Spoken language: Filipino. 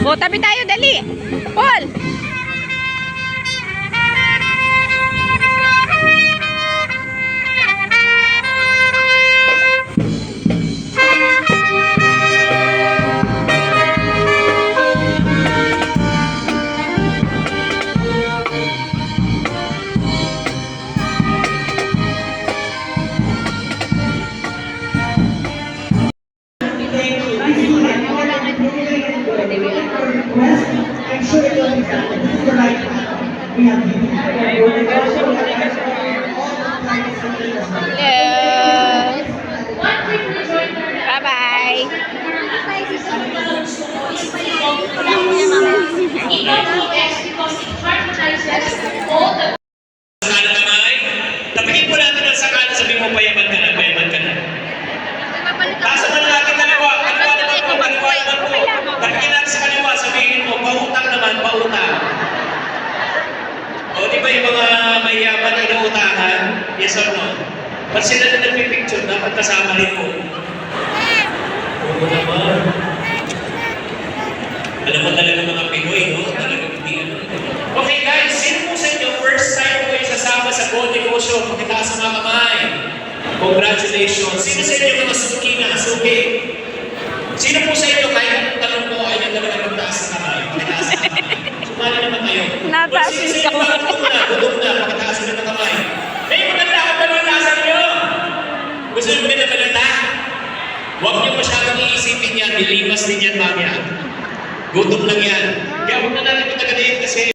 O, tabi tayo, dali. Paul! I'm sure it will be done. This is the right path. We have given Tapigin po natin ang sakala, sabi mo payaman ka na, payaman ka na. Taas naman natin kaliwa, kaliwa naman po, kaliwa naman po. Tapigin natin sa kaliwa, sabihin mo, pautang naman, pautang. O di ba yung mga mayaman na inuutangan? Yes or no? Ba't sila na nagpipicture, dapat kasama rin po. Oo naman. Alam mo talaga mga Pinoy, no? Talagang hindi ano. Okay guys, sino po sa inyo, first time po yung sasama sa Gold Negosyo, pakitaas ang mga kamay. Congratulations. Sino sa inyo mga suki na, suki? Sino po sa inyo, kahit anong tanong po, ay yung talaga magtaas ang kamay? Pakitaas ang kamay. Sumali naman kayo. Nataas Sino sa yung inyo, mga gutom na, pakitaas ang kamay. May maganda ka balita sa inyo. Gusto nyo maganda balita? Huwag nyo masyadong iisipin yan, nilimas din yan mamaya. Gutom lang yan. Kaya huwag na natin matagaliin kasi